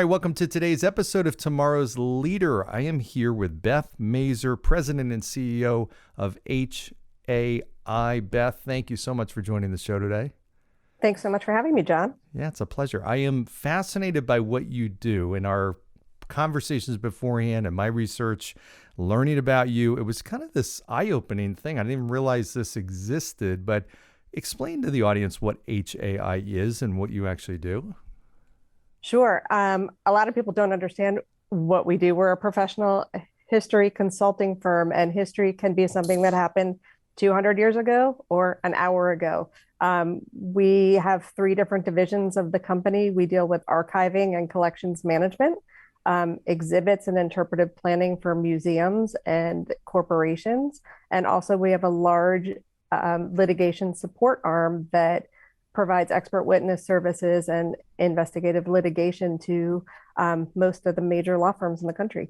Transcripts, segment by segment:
right, welcome to today's episode of Tomorrow's Leader. I am here with Beth Maser, President and CEO of HAI. Beth, thank you so much for joining the show today. Thanks so much for having me, John. Yeah, it's a pleasure. I am fascinated by what you do. In our conversations beforehand and my research, learning about you, it was kind of this eye-opening thing. I didn't even realize this existed, but explain to the audience what HAI is and what you actually do. Sure. A lot of people don't understand what we do. We're a professional history consulting firm, and history can be something that happened 200 years ago or an hour ago. We have three different divisions of the company. We deal with archiving and collections management, exhibits and interpretive planning for museums and corporations. And also we have a large litigation support arm that provides expert witness services and investigative litigation to most of the major law firms in the country.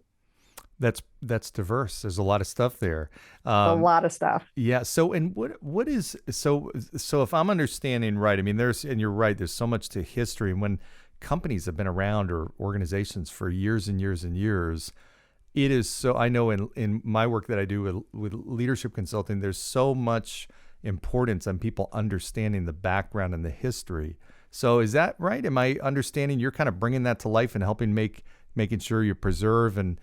That's diverse. There's a lot of stuff there. A lot of stuff. Yeah. So, and what is so if I'm understanding right, I mean, and you're right, there's so much to history. And when companies have been around or organizations for years and years and years, it is so. I know in my work that I do with leadership consulting, there's so much importance on people understanding the background and the history. So is that right? Am I understanding you're kind of bringing that to life and helping making sure you preserve and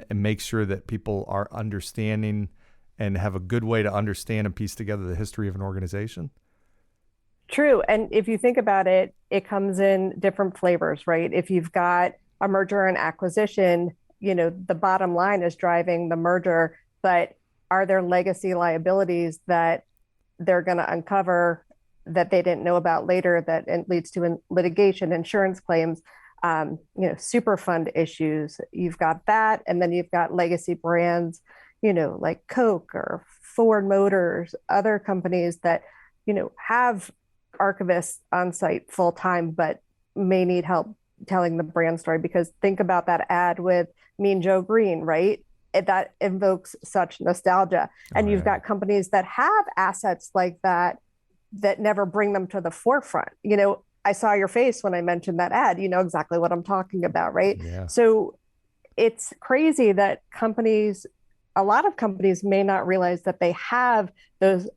make sure that people are understanding and have a good way to understand and piece together the history of an organization? True. And if you think about it, it comes in different flavors, right? If you've got a merger and acquisition, the bottom line is driving the merger, but are there legacy liabilities that they're going to uncover that they didn't know about later that it leads to litigation, insurance claims, Superfund issues? You've got that. And then you've got legacy brands, like Coke or Ford Motors, other companies that, have archivists on site full time, but may need help telling the brand story. Because think about that ad with Mean Joe Green, right? That invokes such nostalgia. And you've got companies that have assets like that never bring them to the forefront. I saw your face when I mentioned that ad. You know exactly what I'm talking about, right? Yeah. So it's crazy that a lot of companies may not realize that they have those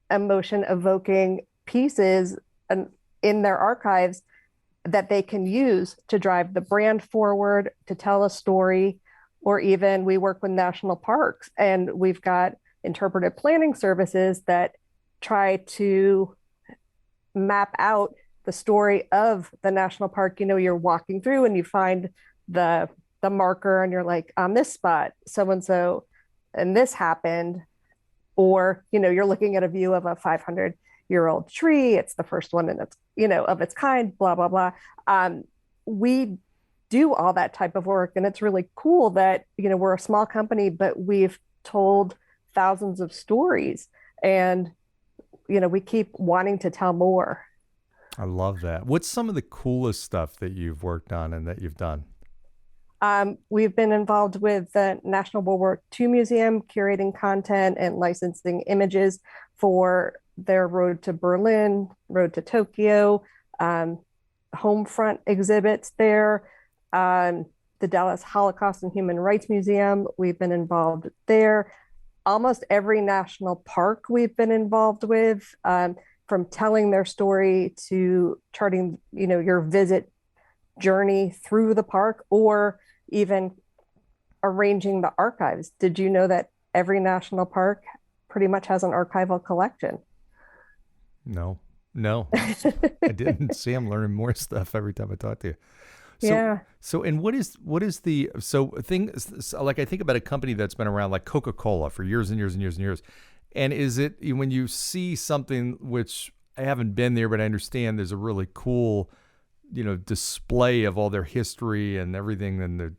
emotion evoking pieces in their archives that they can use to drive the brand forward, to tell a story. Or even we work with national parks, and we've got interpretive planning services that try to map out the story of the national park. You're walking through and you find the marker and you're like, on this spot, so-and-so, and this happened. Or, you're looking at a view of a 500-year-old tree. It's the first one in its, of its kind, blah, blah, blah. We do all that type of work. And it's really cool that, we're a small company, but we've told thousands of stories, and, we keep wanting to tell more. I love that. What's some of the coolest stuff that you've worked on and that you've done? We've been involved with the National World War II Museum, curating content and licensing images for their Road to Berlin, Road to Tokyo, home front exhibits there. The Dallas Holocaust and Human Rights Museum, we've been involved there. Almost every national park we've been involved with, from telling their story to charting, your visit journey through the park, or even arranging the archives. Did you know that every national park pretty much has an archival collection? No, I didn't. See, I'm learning more stuff every time I talk to you. So, yeah. So, and what is the like, I think about a company that's been around like Coca-Cola for years and years and years and years. And is it when you see something, which I haven't been there, but I understand there's a really cool, display of all their history and everything, and the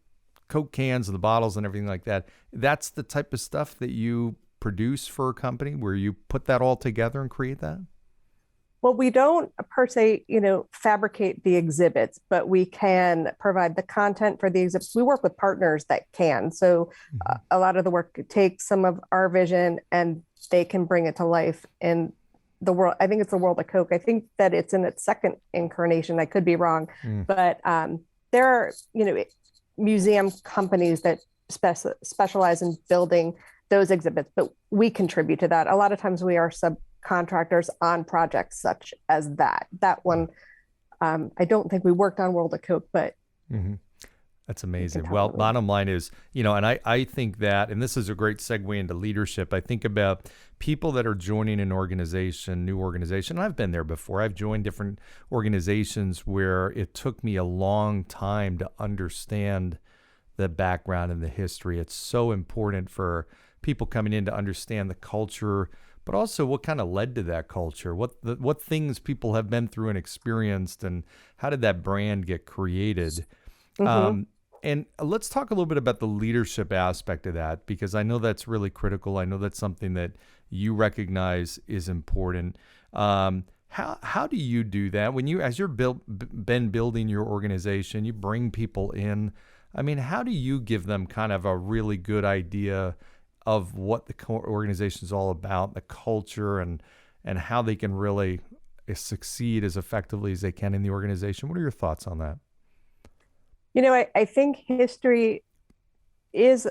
Coke cans and the bottles and everything like that. That's the type of stuff that you produce for a company where you put that all together and create that? Well, we don't per se, fabricate the exhibits, but we can provide the content for the exhibits. We work with partners that can. So a lot of the work takes some of our vision and they can bring it to life in the world. I think it's the world of Coke. I think that it's in its second incarnation. I could be wrong, but there are, museum companies that specialize in building those exhibits, but we contribute to that. A lot of times we are subcontractors on projects such as that. That one, I don't think we worked on World of Coke, but mm-hmm. That's amazing. Well, bottom line is, and I think that, and this is a great segue into leadership. I think about people that are joining an organization, new organization. And I've been there before. I've joined different organizations where it took me a long time to understand the background and the history. It's so important for people coming in to understand the culture, but also what kind of led to that culture, what things people have been through and experienced, and how did that brand get created. Mm-hmm. And let's talk a little bit about the leadership aspect of that, because I know that's really critical. I know that's something that you recognize is important. How do you do that when as you're been building your organization, you bring people in? I mean, how do you give them kind of a really good idea of what the organization is all about, the culture, and how they can really succeed as effectively as they can in the organization? What are your thoughts on that? I think history is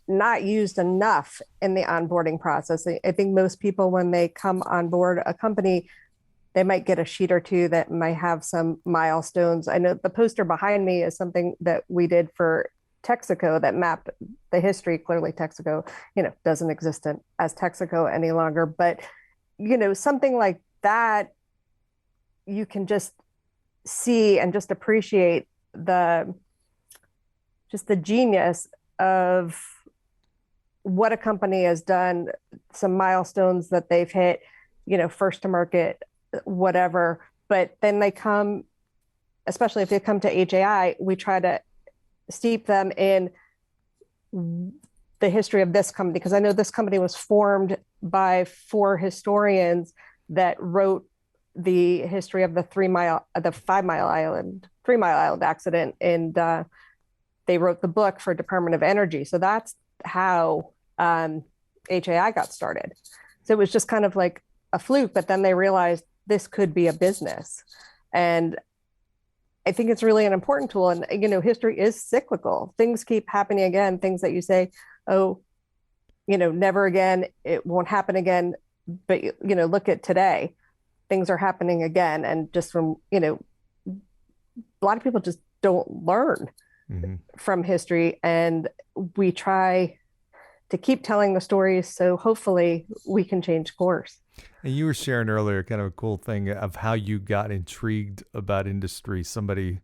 not used enough in the onboarding process. I think most people, when they come on board a company, they might get a sheet or two that might have some milestones. I know the poster behind me is something that we did for Texaco that mapped the history. Clearly, Texaco, doesn't exist as Texaco any longer. But, something like that, you can just see and just appreciate the genius of what a company has done, some milestones that they've hit, first to market, whatever. But then they come, especially if they come to HAI, we try to steep them in the history of this company, because I know this company was formed by 4 historians that wrote the history of the 3 Mile Island accident, and they wrote the book for Department of Energy. So that's how HAI got started. So it was just kind of like a fluke, but then they realized this could be a business. And I think it's really an important tool. And, history is cyclical. Things keep happening again, things that you say, oh, never again, it won't happen again. But, look at today, things are happening again. And just from, a lot of people just don't learn from history. And we try to keep telling the stories, so hopefully we can change course. And you were sharing earlier kind of a cool thing of how you got intrigued about industry, somebody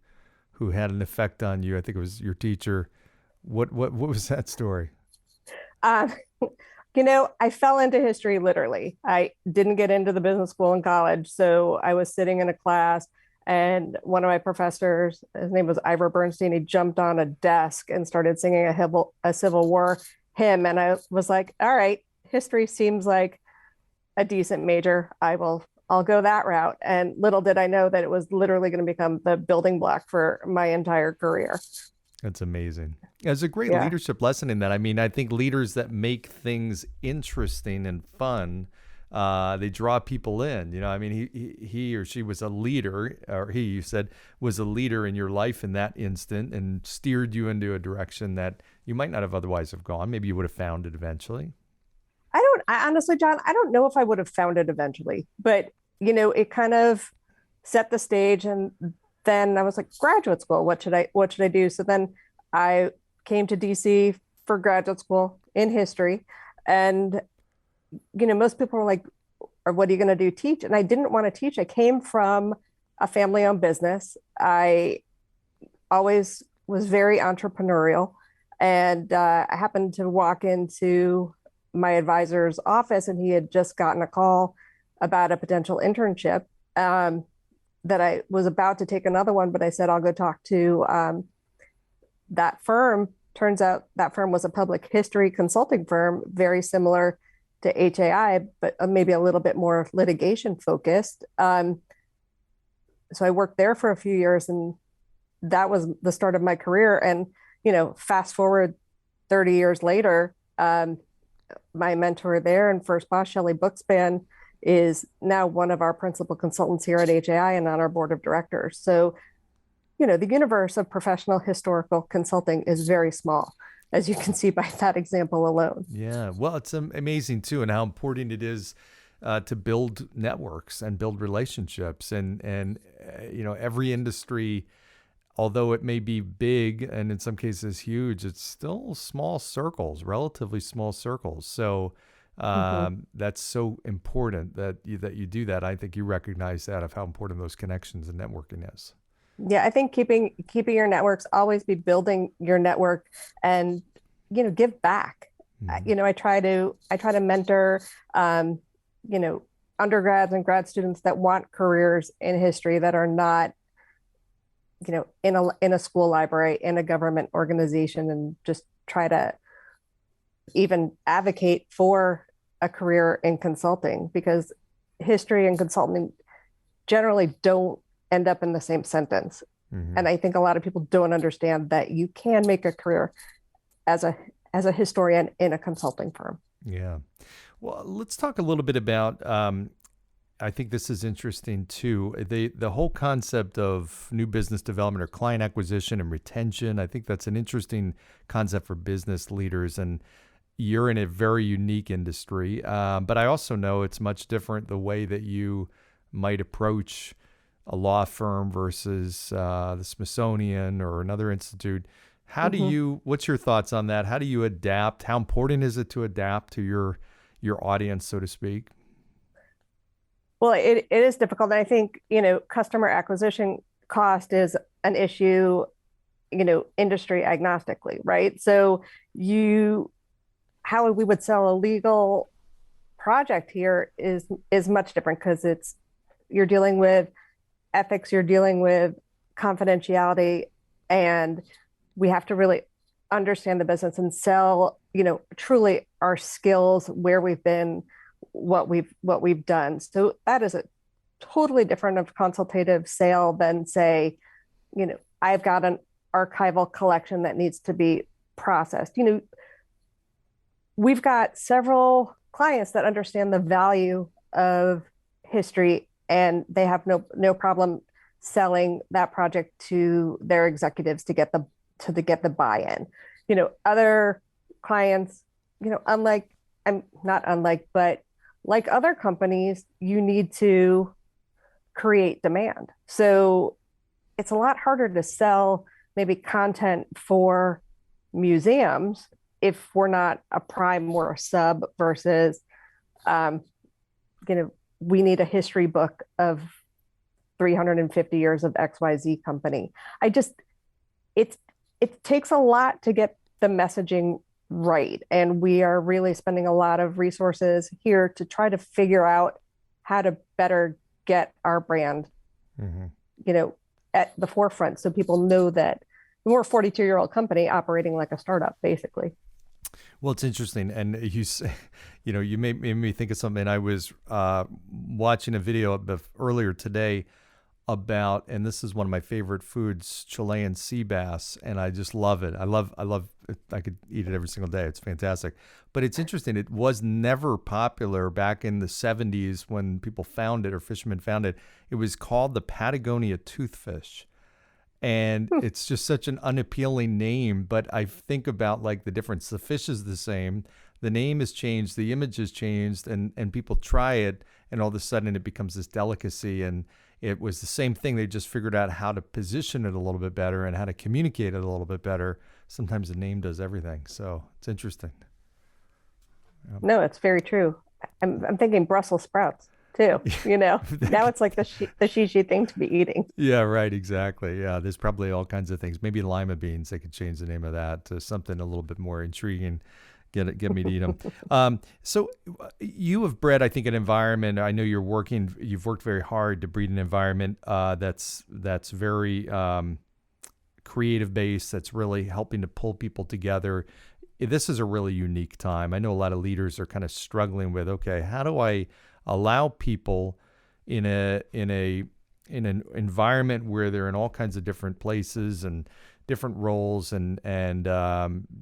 who had an effect on you. I think it was your teacher. What was that story? I fell into history literally. I didn't get into the business school in college. So I was sitting in a class, and one of my professors, his name was Ivor Bernstein, he jumped on a desk and started singing a Civil War hymn. And I was like, all right, history seems like a decent major. I'll go that route. And little did I know that it was literally going to become the building block for my entire career. That's amazing. It's a great leadership lesson in that. I mean, I think leaders that make things interesting and fun, they draw people in. I mean, he or she was a leader, or you said, was a leader in your life in that instant and steered you into a direction that you might not have otherwise have gone. Maybe you would have found it eventually. I honestly, John, I don't know if I would have found it eventually, but, it kind of set the stage. And then I was like, graduate school, what should I do? So then I came to DC for graduate school in history. And, most people were like, or what are you going to do? Teach? And I didn't want to teach. I came from a family-owned business. I always was very entrepreneurial. And I happened to walk into my advisor's office, and he had just gotten a call about a potential internship, that I was about to take another one, but I said, I'll go talk to that firm. Turns out that firm was a public history consulting firm, very similar to HAI, but maybe a little bit more litigation focused. So I worked there for a few years, and that was the start of my career. And, fast forward 30 years later, my mentor there and first boss, Shelley Bookspan, is now one of our principal consultants here at HAI and on our board of directors. So, the universe of professional historical consulting is very small, as you can see by that example alone. Yeah, well, it's amazing too, and how important it is to build networks and build relationships, and every industry, although it may be big and in some cases huge, it's still small circles, relatively small circles. So that's so important that you do that. I think you recognize that, of how important those connections and networking is. Yeah, I think keeping your networks, always be building your network, and give back. I try to mentor undergrads and grad students that want careers in history that are not in a school library, in a government organization, and just try to even advocate for a career in consulting, because history and consulting generally don't end up in the same sentence. And I think a lot of people don't understand that you can make a career as a historian in a consulting firm. Yeah. Well, let's talk a little bit about, I think this is interesting too, the whole concept of new business development or client acquisition and retention. I think that's an interesting concept for business leaders, and you're in a very unique industry. But I also know it's much different the way that you might approach a law firm versus the Smithsonian or another institute. How do you, what's your thoughts on that? How do you adapt? How important is it to adapt to your audience, so to speak? Well, it is difficult. And I think, customer acquisition cost is an issue, industry agnostically, right? So how we would sell a legal project here is much different, because you're dealing with ethics, you're dealing with confidentiality, and we have to really understand the business and sell, truly our skills, where we've been, what we've done. So that is a totally different of consultative sale than, say, I've got an archival collection that needs to be processed. We've got several clients that understand the value of history, and they have no problem selling that project to their executives to get the buy-in. Other clients, but like other companies, you need to create demand. So it's a lot harder to sell maybe content for museums if we're not a prime or a sub, versus we need a history book of 350 years of XYZ company. It takes a lot to get the messaging right. And we are really spending a lot of resources here to try to figure out how to better get our brand, at the forefront, so people know that we're a 42-year-old company operating like a startup, basically. Well, it's interesting. And you made me think of something. I was watching a video earlier today about, and this is one of my favorite foods, Chilean sea bass, and I just love it. I love it. I could eat it every single day. It's fantastic. But it's interesting. It was never popular back in the 70s when people found it, or fishermen found it. It was called the Patagonia toothfish. And it's just such an unappealing name. But I think about like the difference. The fish is the same. The name has changed. The image has changed. And people try it. And all of a sudden it becomes this delicacy. And it was the same thing. They just figured out how to position it a little bit better and how to communicate it a little bit better. Sometimes the name does everything. So it's interesting. No, it's very true. I'm thinking Brussels sprouts too. Now it's like the shishi thing to be eating. Yeah, right. Exactly. Yeah. There's probably all kinds of things. Maybe lima beans. They could change the name of that to something a little bit more intriguing. Get me to eat them. So you have bred, I think, an environment. I know you've worked very hard to breed an environment that's very creative based, that's really helping to pull people together. This is a really unique time. I know a lot of leaders are kind of struggling with, okay, how do I allow people in an environment where they're in all kinds of different places and different roles and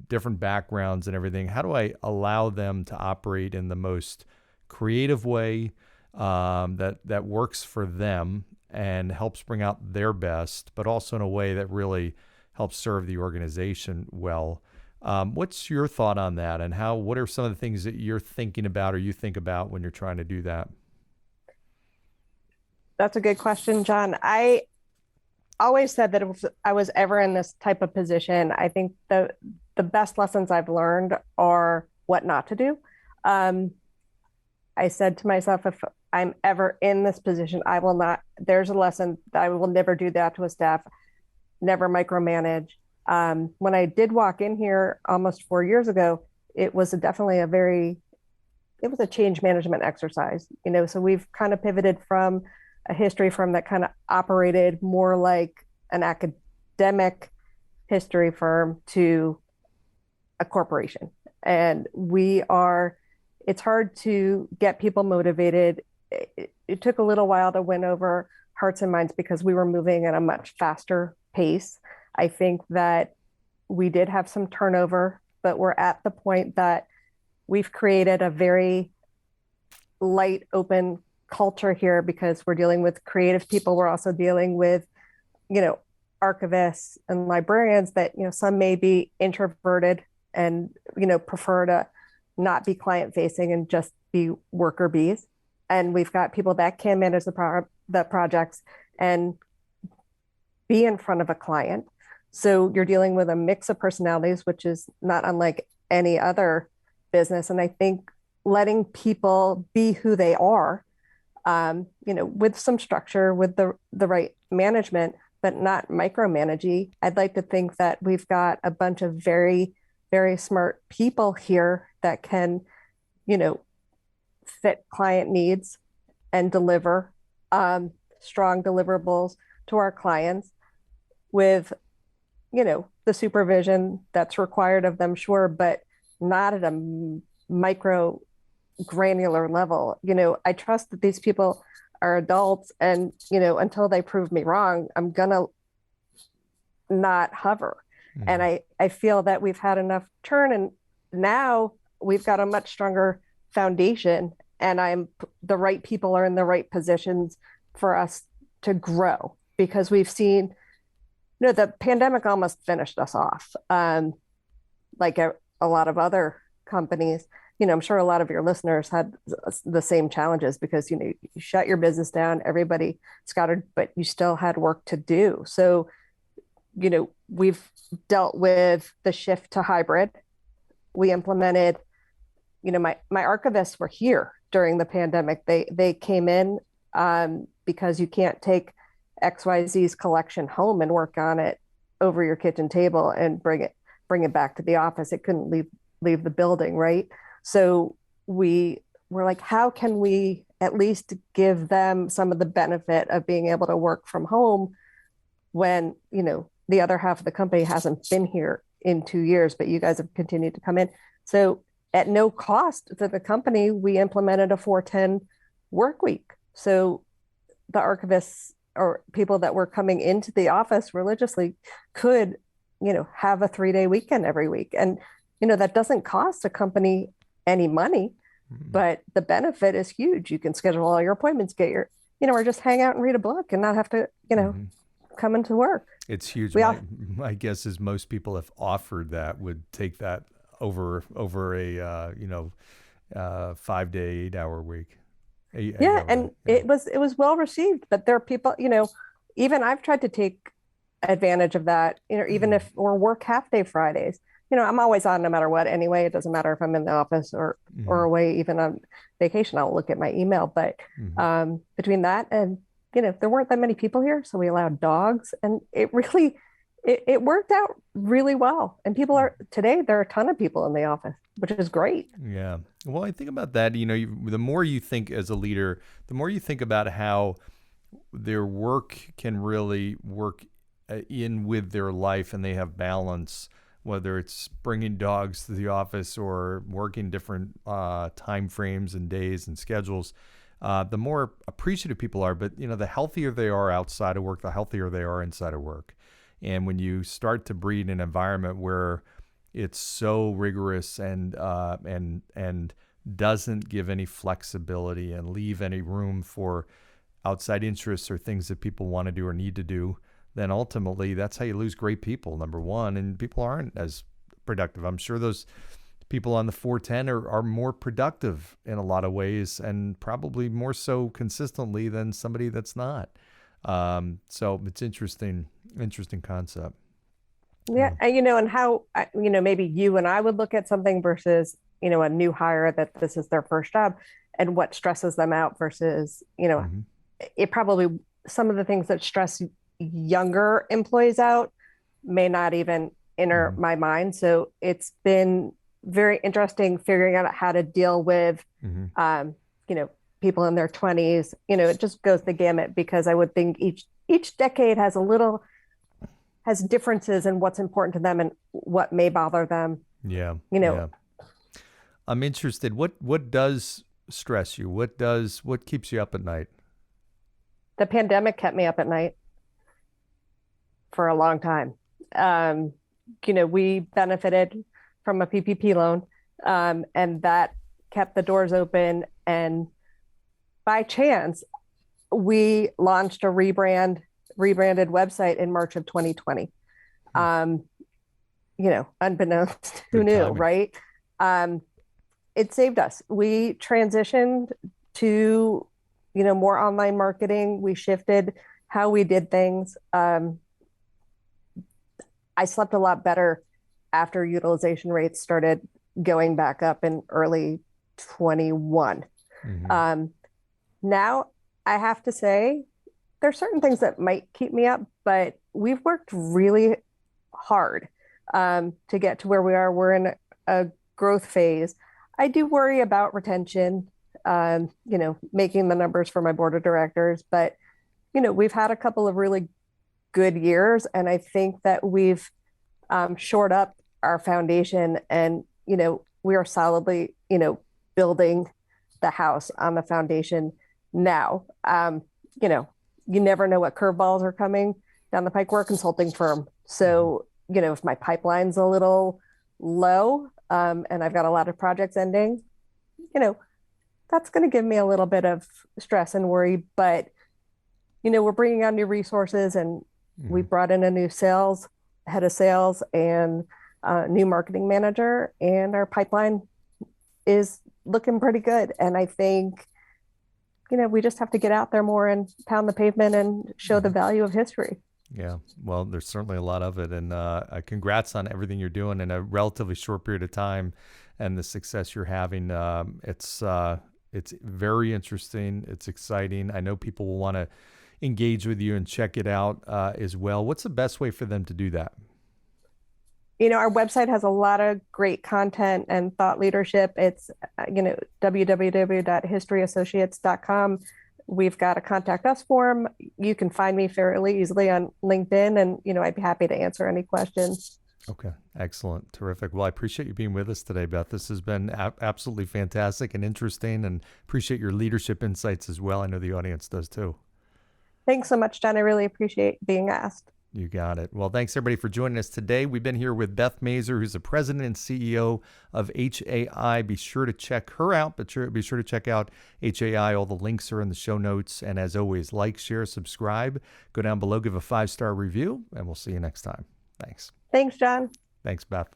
different backgrounds and everything. How do I allow them to operate in the most creative way that works for them, and helps bring out their best, but also in a way that really helps serve the organization well. What's your thought on that, and what are some of the things that you're thinking about or you think about when you're trying to do that? That's a good question, John. I always said that if I was ever in this type of position, I think the best lessons I've learned are what not to do. Um, I said to myself, if I'm ever in this position, I will not, there's a lesson that I will never do that to a staff, never micromanage. When I did walk in here almost 4 years ago, it was definitely it was a change management exercise, so we've kind of pivoted from a history from that kind of operated more like an academic history firm to a corporation. And it's hard to get people motivated. It took a little while to win over hearts and minds because we were moving at a much faster pace. I think that we did have some turnover, but we're at the point that we've created a very light, open culture here because we're dealing with creative people. We're also dealing with, archivists and librarians that, some may be introverted and, prefer to not be client facing and just be worker bees. And we've got people that can manage the projects and be in front of a client. So you're dealing with a mix of personalities, which is not unlike any other business. And I think letting people be who they are, with some structure, with the right management, but not micromanaging. I'd like to think that we've got a bunch of very, very smart people here that can, fit client needs and deliver strong deliverables to our clients with, the supervision that's required of them, sure, but not at a micro granular level. I trust that these people are adults and, until they prove me wrong, I'm gonna not hover. Mm-hmm. And I feel that we've had enough turn and now we've got a much stronger foundation and the right people are in the right positions for us to grow because we've seen, the pandemic almost finished us off. Like a lot of other companies, I'm sure a lot of your listeners had the same challenges because, you shut your business down, everybody scattered, but you still had work to do. So, we've dealt with the shift to hybrid. We implemented, my archivists were here during the pandemic. They came in because you can't take XYZ's collection home and work on it over your kitchen table and bring it back to the office. It couldn't leave the building, right? So we were like, how can we at least give them some of the benefit of being able to work from home when, the other half of the company hasn't been here in 2 years, but you guys have continued to come in. So at no cost to the company, we implemented a 410 work week. So the archivists or people that were coming into the office religiously could, have a 3-day weekend every week. And, that doesn't cost a company any money, but the benefit is huge. You can schedule all your appointments, get your, or just hang out and read a book and not have to, come into work. It's huge. My guess is most people, if offered that, would take that over a 5-day, 8-hour week. It was well received, but there are people, even I've tried to take advantage of that, even if or work half day Fridays. I'm always on no matter what anyway. It doesn't matter if I'm in the office or away, even on vacation, I'll look at my email. But between that and, there weren't that many people here. So we allowed dogs and it really, it worked out really well. And today, there are a ton of people in the office, which is great. Yeah. Well, I think about that, the more you think as a leader, the more you think about how their work can really work in with their life and they have balance, whether it's bringing dogs to the office or working different time frames and days and schedules, the more appreciative people are. But, the healthier they are outside of work, the healthier they are inside of work. And when you start to breed an environment where it's so rigorous and doesn't give any flexibility and leave any room for outside interests or things that people want to do or need to do, then ultimately that's how you lose great people, number one, and people aren't as productive. I'm sure those people on the 410 are more productive in a lot of ways, and probably more so consistently than somebody that's not. So it's interesting concept. Yeah. And how, maybe you and I would look at something versus, a new hire that this is their first job and what stresses them out versus, Mm-hmm. it probably, some of the things that stress younger employees out may not even enter Mm-hmm. my mind. So it's been very interesting figuring out how to deal with, Mm-hmm. people in their 20s. It just goes the gamut, because I would think each decade has differences in what's important to them and what may bother them. Yeah. You know, Yeah. I'm interested. What does stress you? What keeps you up at night? the pandemic kept me up at night for a long time. We benefited from a PPP loan, and that kept the doors open. And by chance, we launched a rebranded website in March of 2020. Unbeknownst, who Good knew, timing. right? It saved us. We transitioned to, more online marketing. We shifted how we did things. I slept a lot better after utilization rates started going back up in early 21. Mm-hmm. Now, I have to say, there's certain things that might keep me up, but we've worked really hard to get to where we are. We're in a growth phase. I do worry about retention, making the numbers for my board of directors, but, we've had a couple of really good years. And I think that we've shored up our foundation, and, we are solidly, building the house on the foundation now. You never know what curveballs are coming down the pike. We're a consulting firm. So, if my pipeline's a little low, and I've got a lot of projects ending, that's going to give me a little bit of stress and worry. But, we're bringing on new resources, and Mm-hmm. we brought in a new head of sales, and a new marketing manager, and our pipeline is looking pretty good. And I think, we just have to get out there more and pound the pavement and show the value of history. Yeah, well, there's certainly a lot of it, and congrats on everything you're doing in a relatively short period of time, and the success you're having. It's very interesting. It's exciting. I know people will want to engage with you and check it out as well. What's the best way for them to do that? Our website has a lot of great content and thought leadership. It's, www.historyassociates.com. We've got a contact us form. You can find me fairly easily on LinkedIn, and, I'd be happy to answer any questions. Okay. Excellent. Terrific. Well, I appreciate you being with us today, Beth. This has been absolutely fantastic and interesting, and appreciate your leadership insights as well. I know the audience does too. Thanks so much, John. I really appreciate being asked. You got it. Well, thanks everybody for joining us today. We've been here with Beth Maser, who's the president and CEO of HAI. Be sure to check her out, but be sure to check out HAI. All the links are in the show notes. And as always, like, share, subscribe. Go down below, give a 5-star review, and we'll see you next time. Thanks. Thanks, John. Thanks, Beth.